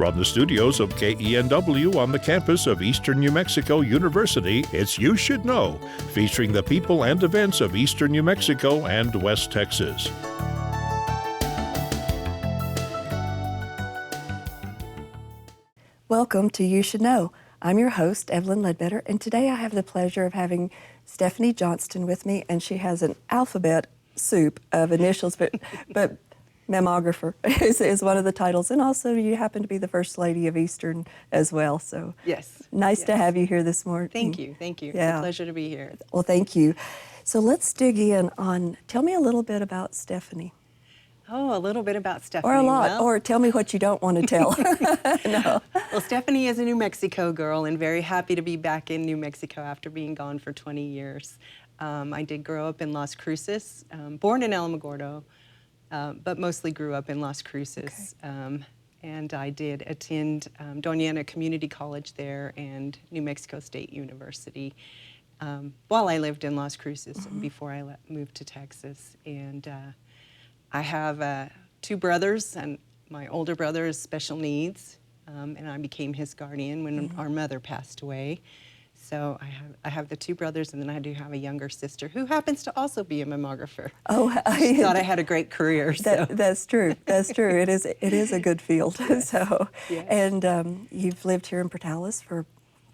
From the studios of KENW on the campus of Eastern New Mexico University, it's You Should Know, featuring the people and events of Eastern New Mexico and West Texas. Welcome to You Should Know. I'm your host, Evelyn Ledbetter, and today I have the pleasure of having Stephanie Johnston with me, and she has an alphabet soup of initials, but mammographer is one of the titles, and also you happen to be the First Lady of Eastern as well, so yes, nice to have you here this morning. Thank you. Yeah. It's a pleasure to be here. Well, thank you. So let's dig in on, tell me a little bit about Stephanie. Oh, a little bit about Stephanie. Or a lot, or tell me what you don't want to tell. No. Well, Stephanie is a New Mexico girl and very happy to be back in New Mexico after being gone for 20 years. I did grow up in Las Cruces, born in Alamogordo, but mostly grew up in Las Cruces. Okay. And I did attend Doña Ana Community College there and New Mexico State University while I lived in Las Cruces before I moved to Texas. And I have 2 brothers, and my older brother is special needs, and I became his guardian when our mother passed away. So I have the 2 brothers, and then I do have a younger sister who happens to also be a mammographer. Oh, she thought I had a great career. So. That's true. That's true. It is a good field. Yes. So, yes. And you've lived here in Portales for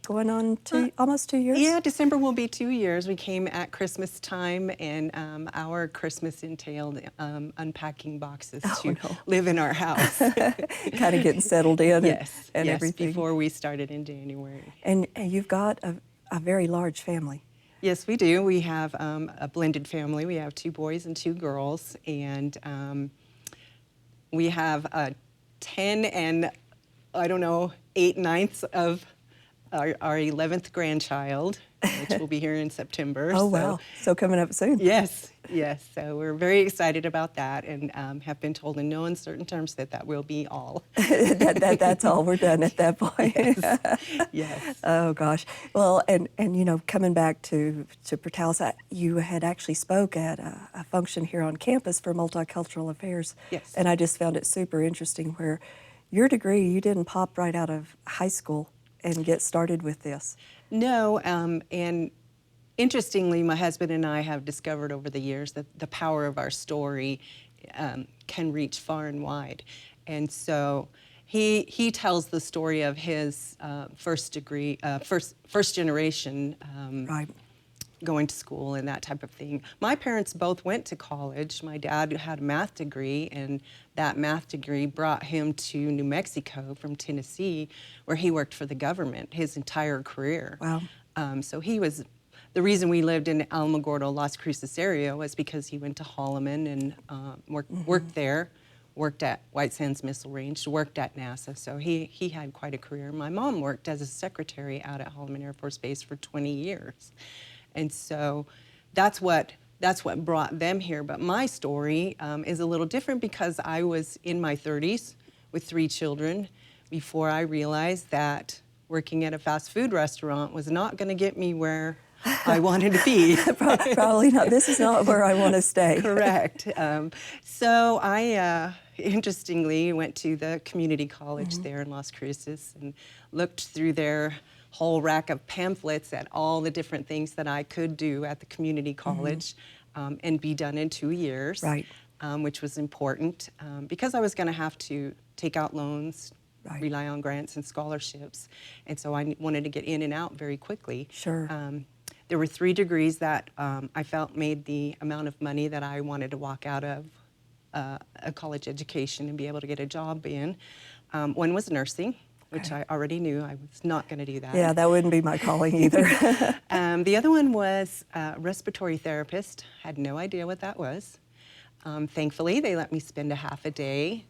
going on almost 2 years? Yeah, December will be 2 years. We came at Christmas time, and our Christmas entailed unpacking boxes to live in our house. Kind of getting settled in yes, and yes, everything. Before we started in January. And you've got a very large family. Yes, we do. We have a blended family. We have 2 boys and 2 girls, and we have 10 and, 8/9 of our 11th grandchild, which will be here in September. Oh, wow. So coming up soon. Yes, yes. So we're very excited about that, and have been told in no uncertain terms that will be all. That's all. We're done at that point. Yes. Yes. Oh, gosh. Well, and coming back to Portales, you had actually spoke at a function here on campus for multicultural affairs. Yes. And I just found it super interesting where your degree, you didn't pop right out of high school and get started with this. No, and interestingly, my husband and I have discovered over the years that the power of our story can reach far and wide. And so he tells the story of his first generation right. going to school and that type of thing. My parents both went to college. My dad had a math degree, and that math degree brought him to New Mexico from Tennessee, where he worked for the government his entire career. Wow. So he was, the reason we lived in Alamogordo, Las Cruces area was because he went to Holloman and worked there, worked at White Sands Missile Range, worked at NASA, so he had quite a career. My mom worked as a secretary out at Holloman Air Force Base for 20 years. And so that's what brought them here. But my story is a little different because I was in my 30s with 3 children before I realized that working at a fast food restaurant was not going to get me where I wanted to be. Probably not. This is not where I want to stay. Correct. So I, interestingly, went to the community college there in Las Cruces and looked through their whole rack of pamphlets at all the different things that I could do at the community college and be done in 2 years, right. Which was important because I was going to have to take out loans, right. rely on grants and scholarships, and so I wanted to get in and out very quickly. Sure. There were 3 degrees that I felt made the amount of money that I wanted to walk out of a college education and be able to get a job in. One was nursing, which I already knew I was not going to do that. Yeah, that wouldn't be my calling either. The other one was respiratory therapist. Had no idea what that was. Thankfully, they let me spend a half a day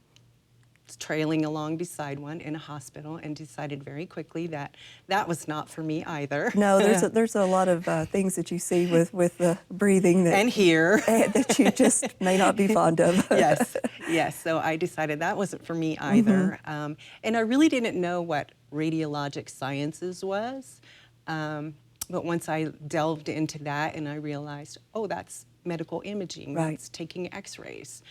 trailing along beside one in a hospital, and decided very quickly that that was not for me either. No, there's a lot of things that you see with the breathing that and here that you just may not be fond of. Yes. So I decided that wasn't for me either, and I really didn't know what radiologic sciences was. But once I delved into that, and I realized, oh, that's medical imaging, Right. that's taking x-rays.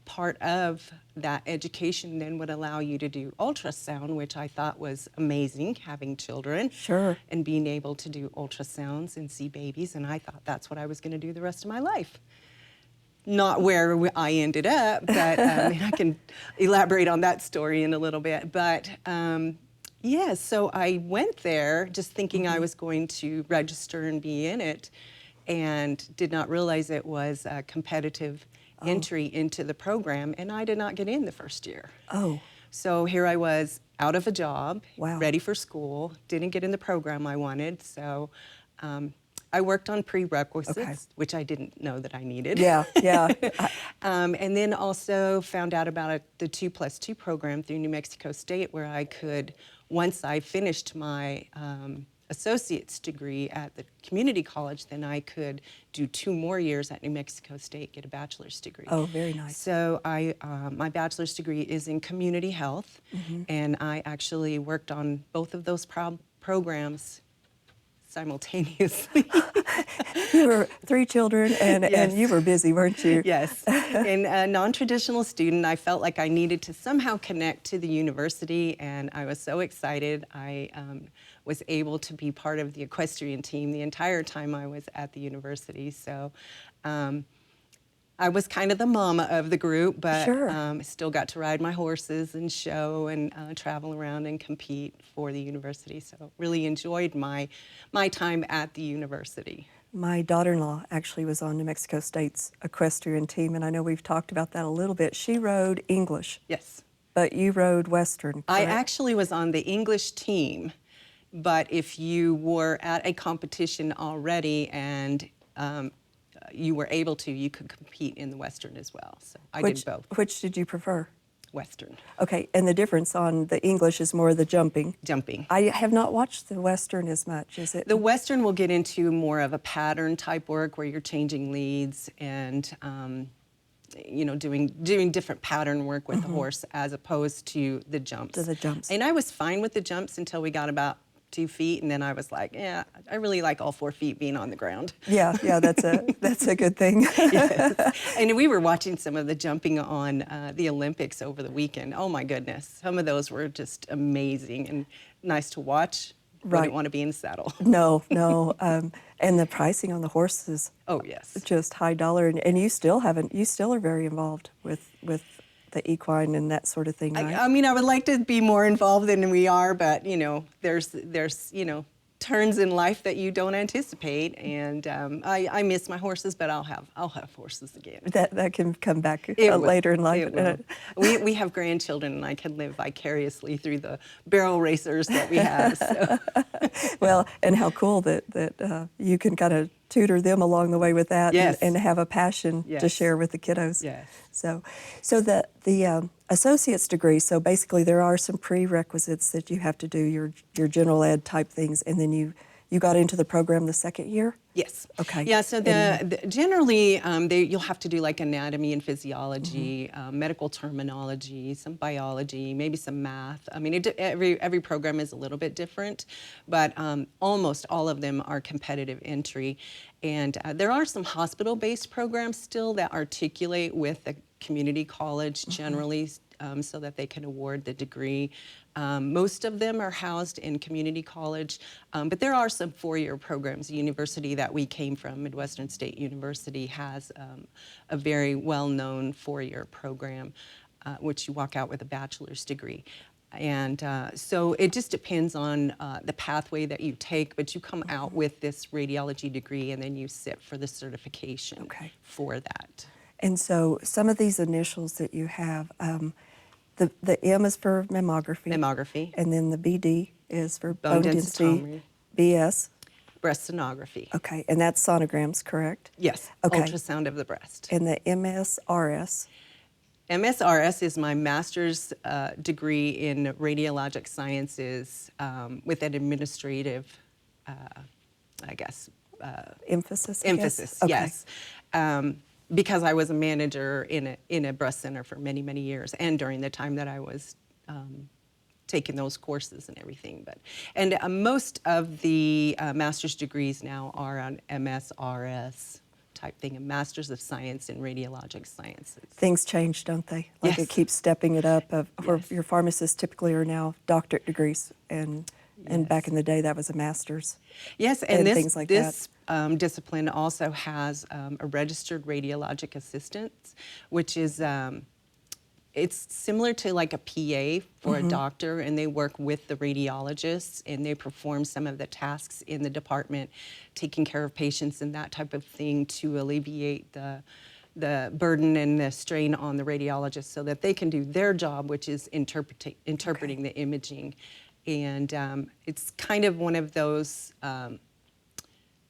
Part of that education then would allow you to do ultrasound, which I thought was amazing, having children. Sure. And being able to do ultrasounds and see babies, and I thought that's what I was going to do the rest of my life. Not where I ended up, but I can elaborate on that story in a little bit. But yeah, so I went there just thinking I was going to register and be in it, and did not realize it was a competitive entry into the program, and I did not get in the first year. Oh. So here I was, out of a job, Wow. ready for school, didn't get in the program I wanted, so I worked on prerequisites, Okay. which I didn't know that I needed. Yeah, yeah. And then also found out about the 2+2 program through New Mexico State, where I could, once I finished my associate's degree at the community college, then I could do 2 more years at New Mexico State, get a bachelor's degree. Oh, very nice. So my bachelor's degree is in community health, and I actually worked on both of those programs simultaneously. You were 3 children, and Yes. you were busy, weren't you? Yes. And a non-traditional student, I felt like I needed to somehow connect to the university, and I was so excited. I was able to be part of the equestrian team the entire time I was at the university. So I was kind of the mama of the group, but Sure. still got to ride my horses and show and travel around and compete for the university. So really enjoyed my time at the university. My daughter-in-law actually was on New Mexico State's equestrian team, and I know we've talked about that a little bit. She rode English, Yes. but you rode Western, I correct? actually was on the English team, but if you were at a competition already and you were able to, you could compete in the Western as well. So I did both. Which did you prefer? Western. Okay, and the difference on the English is more the jumping. Jumping. I have not watched the Western as much, is it? The Western will get into more of a pattern type work where you're changing leads and you know, doing different pattern work with the horse as opposed to the jumps. To the jumps. And I was fine with the jumps until we got about 2 feet, and then I was like, yeah, I really like all 4 feet being on the ground. Yeah, that's a good thing. Yes. And we were watching some of the jumping on the Olympics over the weekend. Oh my goodness, some of those were just amazing and nice to watch. Right. Wouldn't want to be in the saddle. No. And the pricing on the horses, Oh yes. just high dollar. And you still are very involved with the equine and that sort of thing, right? I mean, I would like to be more involved than we are, but you know, there's you know, turns in life that you don't anticipate, and I miss my horses, but I'll have horses again. That can come back It will. later in life. It will. We have grandchildren, and I can live vicariously through the barrel racers that we have. So. Well, and how cool that you can kind of tutor them along the way with that, Yes. and have a passion to Yes. share with the kiddos. Yes. So the associate's degree. So basically, there are some prerequisites that you have to do, your general ed type things, and then you got into the program the second year. Yes. Okay. Yeah. So generally you'll have to do like anatomy and physiology, medical terminology, some biology, maybe some math. I mean, every program is a little bit different, but almost all of them are competitive entry, and there are some hospital-based programs still that articulate with the community college generally. So that they can award the degree. Most of them are housed in community college, but there are some 4-year programs. The university that we came from, Midwestern State University, has a very well-known 4-year program, which you walk out with a bachelor's degree. And so it just depends on the pathway that you take, but you come out with this radiology degree, and then you sit for the certification for that. And so some of these initials that you have, the M is for mammography. Mammography. And then the BD is for Bone bone density. densitometry. BS. Breast sonography. Okay, and that's sonograms, correct? Yes, Okay. ultrasound of the breast. And the MSRS. MSRS is my master's degree in radiologic sciences with an administrative, I guess. Emphasis, I guess? Emphasis, Okay. yes. Because I was a manager in a breast center for many, many years, and during the time that I was taking those courses and everything. And most of the master's degrees now are on MSRS type thing, a Master's of Science in Radiologic Sciences. Things change, don't they? Like Yes. it keeps stepping it up. Where Yes. your pharmacists typically are now doctorate degrees, and back Yes. in the day that was a master's. Yes, and things like that. this discipline also has a registered radiologic assistant, which is it's similar to like a PA for a doctor, and they work with the radiologists, and they perform some of the tasks in the department, taking care of patients and that type of thing to alleviate the burden and the strain on the radiologists so that they can do their job, which is interpreting the imaging. And it's kind of one of those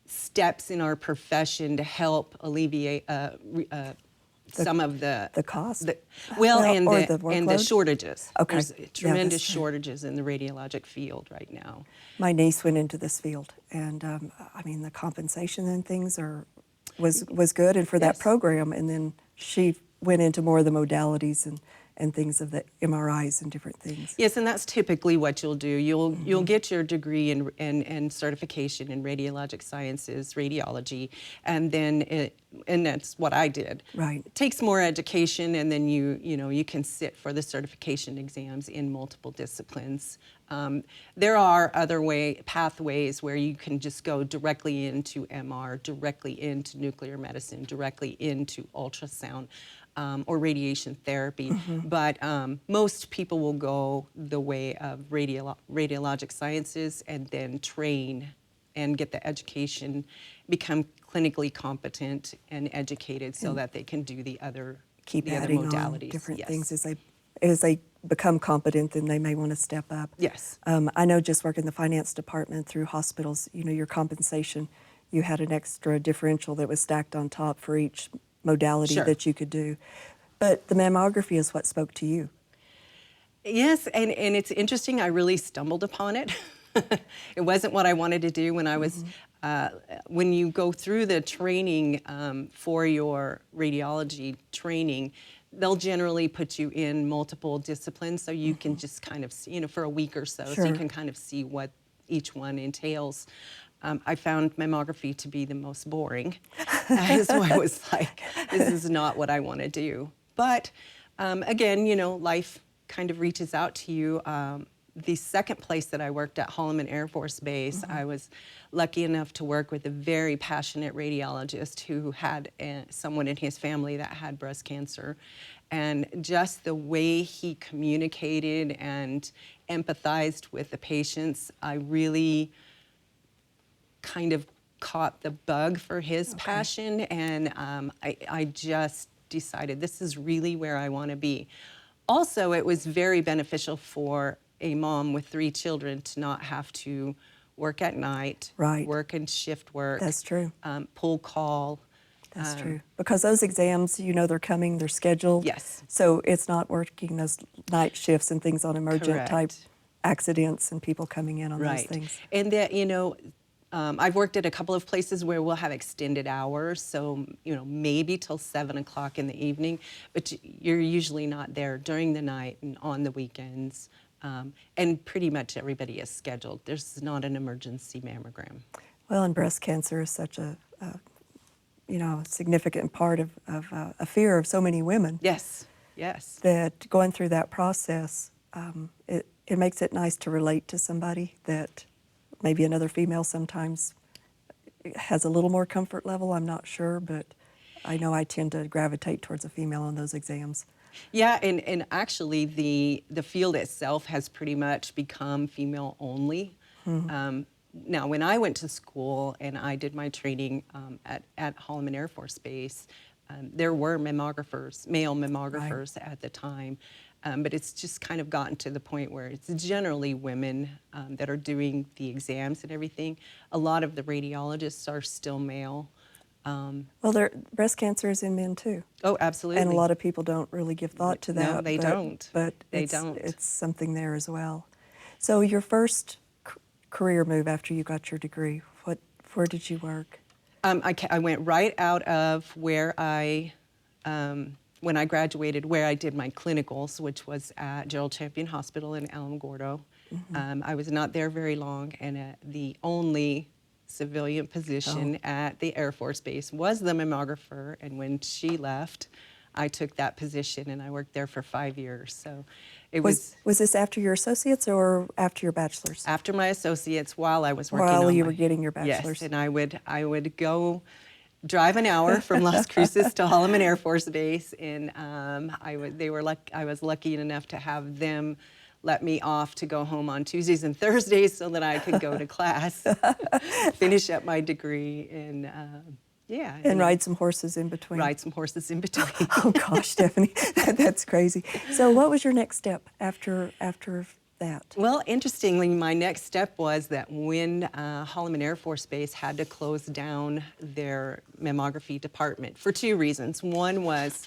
steps in our profession to help alleviate some of the cost? and Or and the workload? shortages. Okay. There's Yeah, tremendous that's true. shortages in the radiologic field right now. My niece went into this field, and I mean the compensation and things was good, and for that Yes. program, and then she went into more of the modalities and things of the MRIs and different things. Yes, and that's typically what you'll do. You'll get your degree and certification in radiologic sciences, radiology, and then and that's what I did. Right. It takes more education, and then you can sit for the certification exams in multiple disciplines. There are other pathways where you can just go directly into MR, directly into nuclear medicine, directly into ultrasound. Or radiation therapy, but most people will go the way of radiologic sciences and then train and get the education, become clinically competent and educated so that they can do the other Keep the other adding modalities. on different Yes. things as they become competent, then they may want to step up. Yes. I know just working in the finance department through hospitals, your compensation, you had an extra differential that was stacked on top for each modality Sure. that you could do. But the mammography is what spoke to you. Yes, and it's interesting. I really stumbled upon it. It wasn't what I wanted to do when I was. When you go through the training for your radiology training, they'll generally put you in multiple disciplines, so you can just kind of see, for a week or so, so Sure. you can kind of see what each one entails. I found mammography to be the most boring, so I was like, this is not what I want to do. But again, life kind of reaches out to you. The second place that I worked at, Holloman Air Force Base, I was lucky enough to work with a very passionate radiologist who had someone in his family that had breast cancer. And just the way he communicated and empathized with the patients, I really kind of caught the bug for his passion, and I just decided this is really where I want to be. Also, it was very beneficial for a mom with 3 children to not have to work at night, Right. work and shift work. That's true. Pull call. That's true. Because those exams, they're coming, they're scheduled. Yes. So it's not working those night shifts and things on emergent type Correct. accidents and people coming in on those Right. things. And that, I've worked at a couple of places where we'll have extended hours, so, maybe till 7 o'clock in the evening, but you're usually not there during the night and on the weekends. And pretty much everybody is scheduled. There's not an emergency mammogram. Well, and breast cancer is such a significant part of a fear of so many women. Yes, yes. That going through that process, it makes it nice to relate to somebody that maybe another female sometimes has a little more comfort level. I'm not sure, but I know I tend to gravitate towards a female on those exams. Yeah, and actually the field itself has pretty much become female only. Now, when I went to school and I did my training at Holloman Air Force Base, there were mammographers, male mammographers at the time, but it's just kind of gotten to the point where it's generally women that are doing the exams and everything. A lot of the radiologists are still male. Well, breast cancer is in men too. Oh, absolutely. And a lot of people don't really give thought to that. No, they don't. But They don't. It's something there as well. So your first career move after you got your degree, where did you work? I went right out of where when I graduated, where I did my clinicals, which was at Gerald Champion Hospital in Alamogordo. I was not there very long, and the only civilian position at the Air Force Base, was the mammographer, and when she left, I took that position and I worked there for 5 years. So it was this after your associates or after your bachelor's? after my associates, while I was working While on you my, were getting your bachelor's. Yes, and I would go drive an hour from Las Cruces to Holloman Air Force Base, and I was lucky enough to have them let me off to go home on Tuesdays and Thursdays so that I could go to class, finish up my degree, and yeah. And ride some horses in between. Ride some horses in between. Oh gosh, Stephanie, that's crazy. So what was your next step after that? Well, interestingly, my next step was that when Holloman Air Force Base had to close down their mammography department for 2 reasons. One was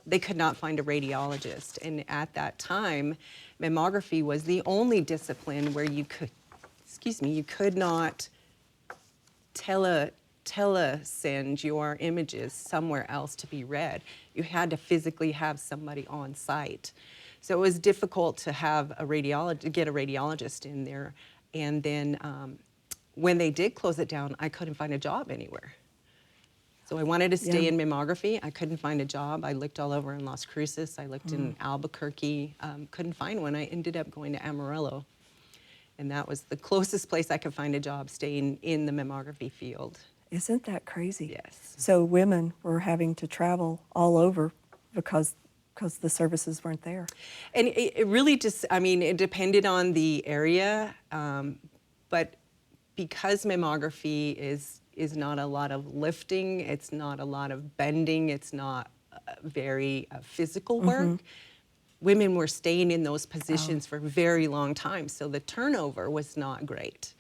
they could not find a radiologist, and at that time, mammography was the only discipline where you could not telesend your images somewhere else to be read. You had to physically have somebody on site. So it was difficult to have get a radiologist in there. And then when they did close it down, I couldn't find a job anywhere. So I wanted to stay in mammography. I couldn't find a job. I looked all over in Las Cruces. I looked in Albuquerque. Couldn't find one. I ended up going to Amarillo. And that was the closest place I could find a job, staying in the mammography field. Isn't that crazy? Yes. So women were having to travel all over because the services weren't there. And it really just, I mean, it depended on the area, but because mammography is not a lot of lifting, it's not a lot of bending, it's not very physical work, women were staying in those positions for a very long time, so the turnover was not great.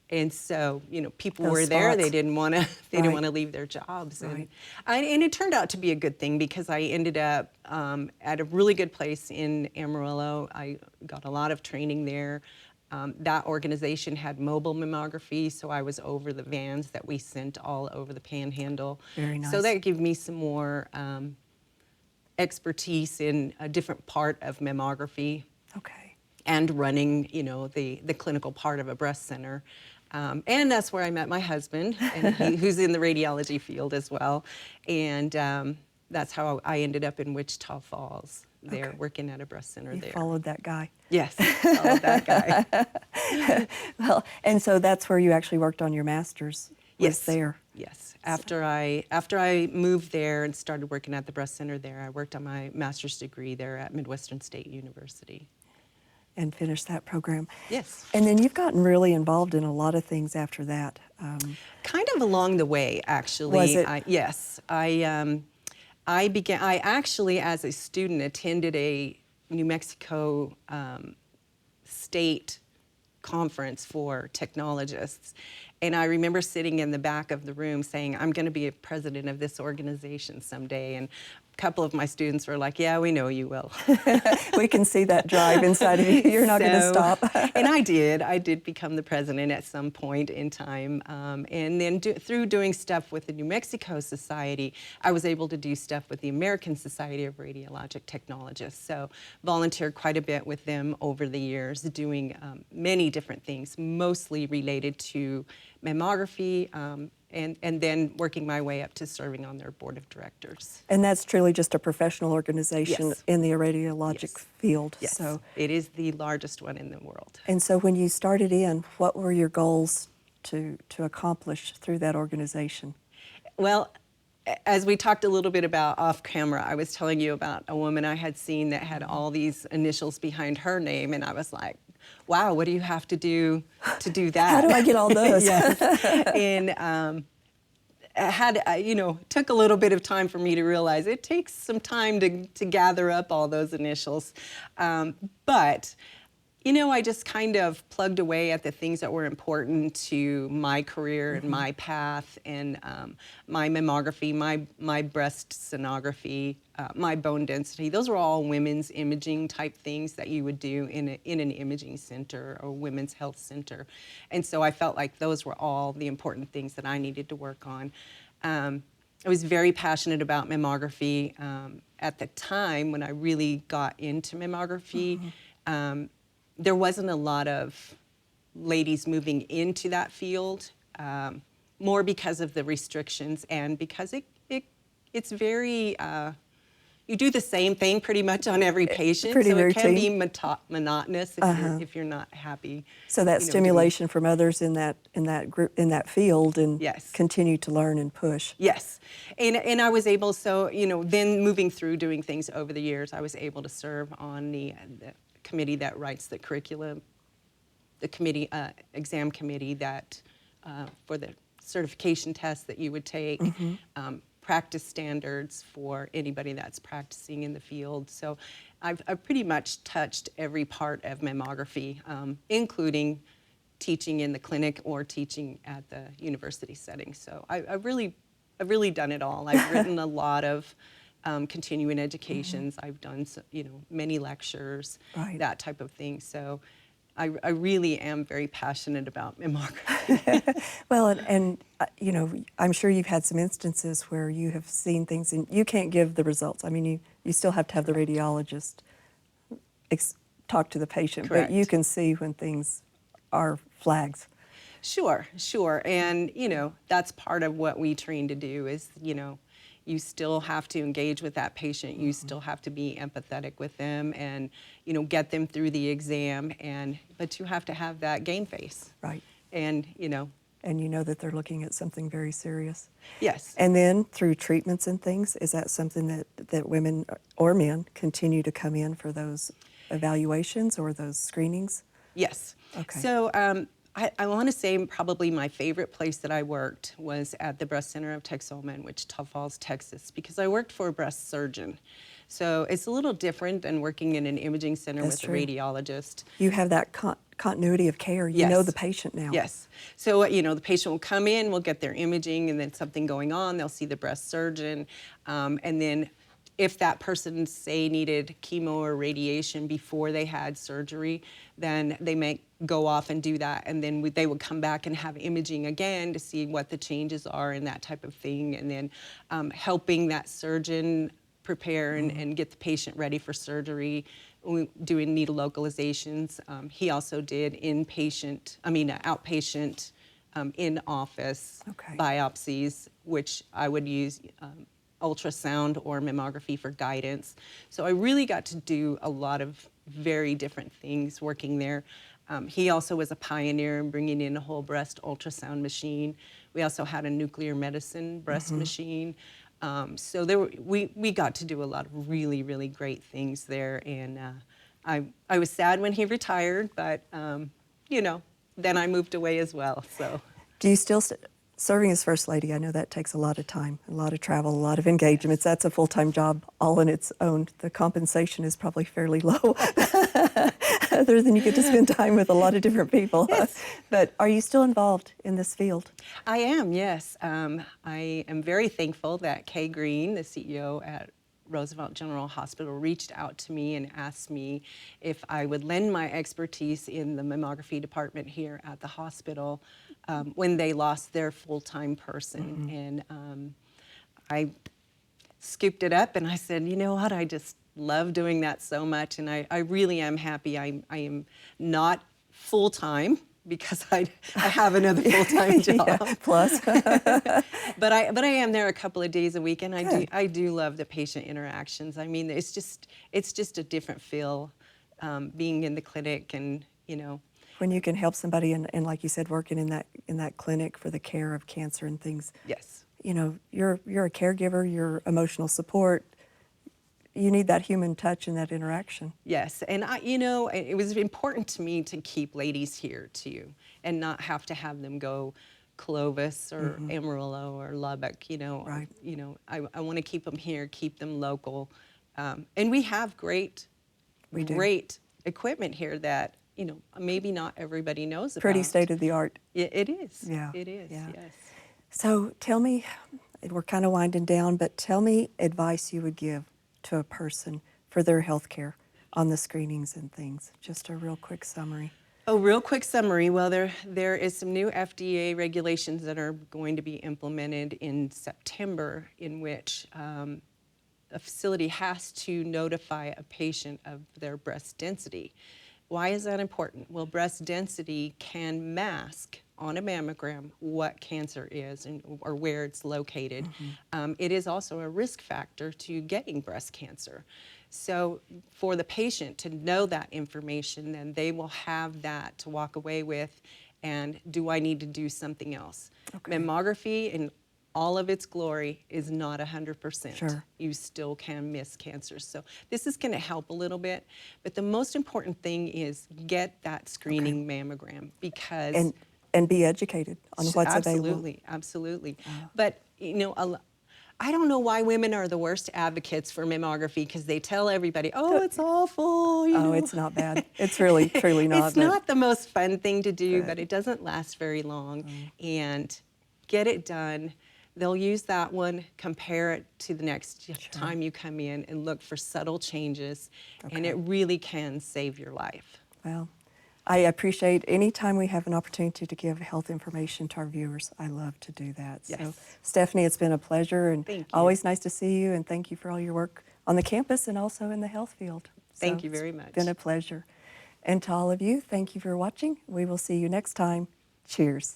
And so, you know, people were there. They didn't want to. They didn't want to leave their jobs, and it turned out to be a good thing because I ended up at a really good place in Amarillo. I got a lot of training there. That organization had mobile mammography, so I was over the vans that we sent all over the Panhandle. Very nice. So that gave me some more expertise in a different part of mammography. Okay. And running, you know, the clinical part of a breast center. And that's where I met my husband, and who's in the radiology field as well. And that's how I ended up in Wichita Falls, there working at a breast center there. You followed that guy. Yes, followed that guy. Well, and so that's where you actually worked on your master's. Yes. There. Yes. After I moved there and started working at the breast center there, I worked on my master's degree there at Midwestern State University. And finished that program. Yes. And then you've gotten really involved in a lot of things after that. Kind of along the way, actually. Was it? Yes. I actually, as a student, attended a New Mexico state conference for technologists. And I remember sitting in the back of the room saying, I'm going to be a president of this organization someday. And a couple of my students were like, yeah, we know you will. We can see that drive inside of you. You're not going to stop. And I did become the president at some point in time. And then through doing stuff with the New Mexico Society, I was able to do stuff with the American Society of Radiologic Technologists. So volunteered quite a bit with them over the years, doing many different things, mostly related to mammography, and then working my way up to serving on their board of directors. And that's truly just a professional organization in the radiologic field. Yes, So it is the largest one in the world. And so when you started in, what were your goals to accomplish through that organization? Well, as we talked a little bit about off camera, I was telling you about a woman I had seen that had all these initials behind her name, and I was like, wow, what do you have to do that? How do I get all those? Yes. And took a little bit of time for me to realize it takes some time to gather up all those initials. But I just kind of plugged away at the things that were important to my career and my path, and my mammography, my breast sonography, my bone density. Those were all women's imaging type things that you would do in an imaging center or women's health center. And so I felt like those were all the important things that I needed to work on. I was very passionate about mammography. At the time when I really got into mammography, there wasn't a lot of ladies moving into that field more because of the restrictions and because it's very, you do the same thing pretty much on every patient, pretty so it can routine. be monotonous if you're not happy. So that doing- stimulation from others in that group, in that field, and Yes. continue to learn and push. Yes, and I was able, so then moving through doing things over the years, I was able to serve on the committee that writes the curriculum, the committee exam committee that for the certification tests that you would take, practice standards for anybody that's practicing in the field. So I've pretty much touched every part of mammography, including teaching in the clinic or teaching at the university setting. So I've really done it all. I've written a lot of continuing educations. I've done many lectures, Right. that type of thing. So I really am very passionate about mammography. Well, and I'm sure you've had some instances where you have seen things and you can't give the results. I mean, you still have to have the radiologist talk to the patient, Correct. but you can see when things are flags. Sure. And, that's part of what we train to do is, you still have to engage with that patient. You still have to be empathetic with them and, get them through the exam. But you have to have that game face. Right. And, And you know that they're looking at something very serious. yes. And then through treatments and things, is that something that women or men continue to come in for those evaluations or those screenings? Yes. Okay. So I want to say probably my favorite place that I worked was at the Breast Center of Texoma in Wichita Falls, Texas, because I worked for a breast surgeon. So it's a little different than working in an imaging center That's with true. a radiologist. You have that continuity of care. You know Yes. the patient now. Yes. So, the patient will come in, we'll get their imaging, and then something going on, they'll see the breast surgeon, and then if that person, say, needed chemo or radiation before they had surgery, then they may go off and do that, and then they would come back and have imaging again to see what the changes are and that type of thing, and then helping that surgeon prepare and get the patient ready for surgery, doing needle localizations. He also did outpatient, in-office Okay. biopsies, which I would use ultrasound or mammography for guidance. So I really got to do a lot of very different things working there. He also was a pioneer in bringing in a whole breast ultrasound machine. We also had a nuclear medicine breast machine. So we got to do a lot of really, really great things there. And I was sad when he retired, but then I moved away as well. So. Do you still, serving as First Lady, I know that takes a lot of time, a lot of travel, a lot of engagements. That's a full-time job all on its own. The compensation is probably fairly low, other than you get to spend time with a lot of different people. Yes. But are you still involved in this field? I am, yes. I am very thankful that Kay Green, the CEO at Roosevelt General Hospital, reached out to me and asked me if I would lend my expertise in the mammography department here at the hospital when they lost their full-time person. And I scooped it up and I said, you know what, I just love doing that so much, and I really am happy. I am not full-time because I have another full-time job. Yeah, plus. But I am there a couple of days a week, and I do love the patient interactions. I mean, it's just a different feel being in the clinic, and When you can help somebody, and like you said, working in that clinic for the care of cancer and things. yes. You're a caregiver, you're emotional support. You need that human touch and that interaction. Yes, and it was important to me to keep ladies here too, and not have to have them go Clovis or Amarillo or Lubbock. Right. I want to keep them here, keep them local, and we have great equipment here that maybe not everybody knows about. Pretty state of the art. It is. Yeah. It is. Yeah. Yes. So tell me, we're kind of winding down, but tell me advice you would give to a person for their health care on the screenings and things. Just a real quick summary. Oh, real quick summary. Well, there is some new FDA regulations that are going to be implemented in September, in which a facility has to notify a patient of their breast density. Why is that important? Well, breast density can mask on a mammogram what cancer is or where it's located. It is also a risk factor to getting breast cancer. So for the patient to know that information, then they will have that to walk away with, and do I need to do something else? Okay. Mammography in all of its glory is not 100%. Sure. You still can miss cancers. So this is going to help a little bit, but the most important thing is get that screening mammogram, because and be educated on what's available. absolutely, absolutely. But you know, I don't know why women are the worst advocates for mammography, because they tell everybody, oh, it's awful. You know. It's not bad. It's really, truly not. It's not the most fun thing to do, but it doesn't last very long. And get it done. They'll use that one, compare it to the next time you come in, and look for subtle changes. And it really can save your life. Well, I appreciate any time we have an opportunity to give health information to our viewers. I love to do that. So, Yes. Stephanie, it's been a pleasure, and Thank you. always nice to see you, and thank you for all your work on the campus and also in the health field. Thank you very much. It's been a pleasure. And to all of you, thank you for watching. We will see you next time. Cheers.